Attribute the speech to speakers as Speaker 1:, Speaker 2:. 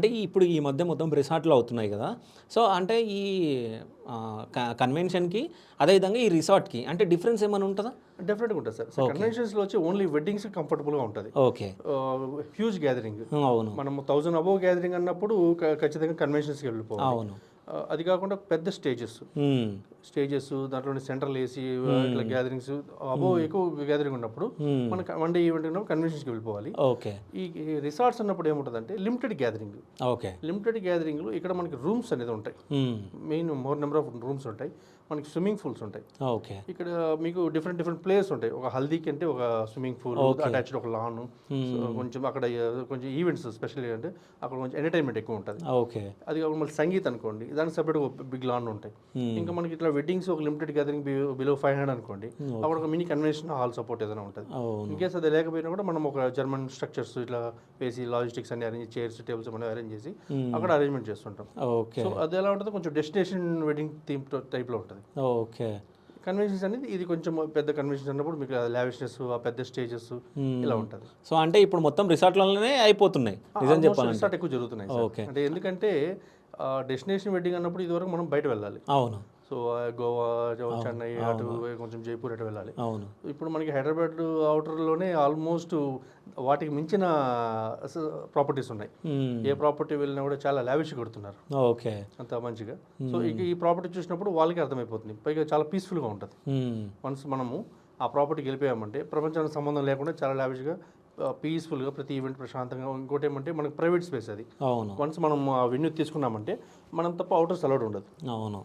Speaker 1: అంటే ఇప్పుడు ఈ మధ్య మొత్తం రిసార్ట్‌లు అవుతున్నాయి గదా! సో, అంటే ఈ కన్వెన్షన్‌కి అదేవిధంగా ఈ రిసార్ట్‌కి అంటే డిఫరెన్స్ ఏమైనా ఉంటదా?
Speaker 2: డెఫినెట్‌గా ఉంటుంది సార్. So,
Speaker 1: okay.
Speaker 2: కన్వెన్షన్స్‌లో వచ్చి ఓన్లీ వెడ్డింగ్స్ కంఫర్టబుల్‌గా ఉంటది.
Speaker 1: ఓకే.
Speaker 2: Huge gathering.
Speaker 1: అవును.
Speaker 2: మనం 1000 అబోవ్ గ్యాదరింగ్ అన్నప్పుడు ఖచ్చితంగా కన్వెన్షన్స్‌కి వెళ్ళిపోవాలి.
Speaker 1: అవును.
Speaker 2: అది కాకుండా పెద్ద స్టేజెస్.
Speaker 1: హ్మ్.
Speaker 2: దాంట్లోనే సెంట్రల్ ఏసీ ఇట్లా
Speaker 1: హ్మ్.
Speaker 2: గ్యాదరింగ్స్ అబోవ్ ఎక్కువ గ్యాదరింగ్ ఉన్నప్పుడు
Speaker 1: హ్మ్.
Speaker 2: మనకు వన్ డే ఈవెంట్ ఉన్నప్పుడు కన్వెన్షన్స్‌కి వెళ్ళిపోవాలి.
Speaker 1: ఓకే.
Speaker 2: ఈ రిసార్ట్స్ అన్నప్పుడు ఏముంటదంటే లిమిటెడ్ గ్యాదరింగ్.
Speaker 1: ఓకే.
Speaker 2: లిమిటెడ్ గ్యాదరింగ్‌లో ఇక్కడ మనకి రూమ్స్ అనేది ఉంటాయి.
Speaker 1: హ్మ్.
Speaker 2: Main more number of rooms ఉంటాయి. మనకి స్విమ్మింగ్ పూల్స్ ఉంటాయి.
Speaker 1: ఓకే.
Speaker 2: ఇక్కడ మీకు డిఫరెంట్ ప్లేస్ ఉంటాయి. ఒక హల్దీకి అంటే ఒక స్విమ్మింగ్ పూల్,
Speaker 1: ఓకే.
Speaker 2: అటాచ్డ్ ఒక లాన్. సో,
Speaker 1: హ్మ్.
Speaker 2: కొంచెం అక్కడ కొంచెం ఈవెంట్స్ స్పెషల్‌గా అంటే అక్కడ కొంచెం ఎంటర్‌టైన్‌మెంట్ ఎక్కువ ఉంటది.
Speaker 1: ఓకే.
Speaker 2: అది కాకుండా మళ్ళీ సంగీత్ అనుకోండి, దానికి సెపరేట్‌గా ఒక బిగ్ లాన్ ఉంటాయి.
Speaker 1: హ్మ్.
Speaker 2: ఇంకా మనకి ఇట్లా వెడ్డింగ్స్ ఒక లిమిటెడ్ గ్యాదరింగ్ బిలో 500 అనుకోండి,
Speaker 1: ఓకే.
Speaker 2: అక్కడ ఒక మినీ కన్వెన్షన్ హాల్ సపోర్ట్ ఏదైనా ఉంటది.
Speaker 1: అవును.
Speaker 2: ఇన్ కేస్ అది లేకపోయినా కూడా మనం ఒక జర్మన్ స్ట్రక్చర్స్ ఇట్లా వేసి లాజిస్టిక్స్ అన్ని అరేంజ్ చైర్స్, టేబుల్స్ మనం అరేంజ్ చేసి
Speaker 1: హ్మ్.
Speaker 2: అక్కడ అరేంజ్‌మెంట్ చేస్తుంటాం.
Speaker 1: ఓకే.
Speaker 2: సో, అది ఎలా ఉంటదో కొంచెం డెస్టినేషన్ వెడ్డింగ్ థీమ్ టైప్‌లో ఉంటది.
Speaker 1: ఓకే.
Speaker 2: కన్వెన్షన్స్ అనేది ఇది కొంచెం పెద్ద కన్వెన్షన్స్ అన్నప్పుడు మీకు లావిష్నెస్, ఆ పెద్ద స్టేజెస్ ఇలా
Speaker 1: హ్మ్.
Speaker 2: ఉంటది.
Speaker 1: సో, అంటే ఇప్పుడు మొత్తం రిసార్ట్‌లలోనే అయిపోతున్నాయి. నిజం
Speaker 2: ఆల్మోస్ట్
Speaker 1: చెప్పాలంటే.
Speaker 2: రిసార్ట్ ఎక్కువ జరుగుతున్నాయి సార్.
Speaker 1: ఓకే.
Speaker 2: అంటే ఎందుకంటే డెస్టినేషన్ వెడ్డింగ్ అన్నప్పుడు ఇదివరకు మనం బయట వెళ్ళాలి.
Speaker 1: అవును.
Speaker 2: సో, గోవా,
Speaker 1: అవును.
Speaker 2: చెన్నై అటు
Speaker 1: అవును.
Speaker 2: కొంచెం జైపూర్ అటు వెళ్ళాలి.
Speaker 1: అవును.
Speaker 2: ఇప్పుడు మనకి హైదరాబాద్ ఔటర్‌లోనే ఆల్మోస్ట్ వాటికి మించిన స ప్రాపర్టీస్ ఉన్నాయి.
Speaker 1: హ్మ్.
Speaker 2: ఏ ప్రాపర్టీ వెళ్ళినా కూడా చాలా లావిష్‌గా కొడుతున్నారు.
Speaker 1: ఓకే.
Speaker 2: అంత మంచిగా. సో,
Speaker 1: హ్మ్.
Speaker 2: ఇక ఈ ప్రాపర్టీ చూసినప్పుడు వాళ్ళకే అర్థమైపోతుంది. పైగా చాలా పీస్‌ఫుల్‌గా ఉంటది.
Speaker 1: హ్మ్.
Speaker 2: వన్స్ మనము ఆ ప్రాపర్టీకి వెళ్ళిపోయామంటే ప్రపంచానికి సంబంధం లేకుండా చాలా లావిష్‌గా పీస్‌ఫుల్‌గా ప్రతి ఈవెంట్ ప్రశాంతంగా ఇంకోటేమంటే మనకి ప్రైవేట్ స్పేస్ అది.
Speaker 1: అవును.
Speaker 2: వన్స్ మనం ఆ వెన్యూ తీసుకున్నామంటే మనం తప్ప ఔటర్స్ అలౌడ్ ఉండదు.
Speaker 1: అవును.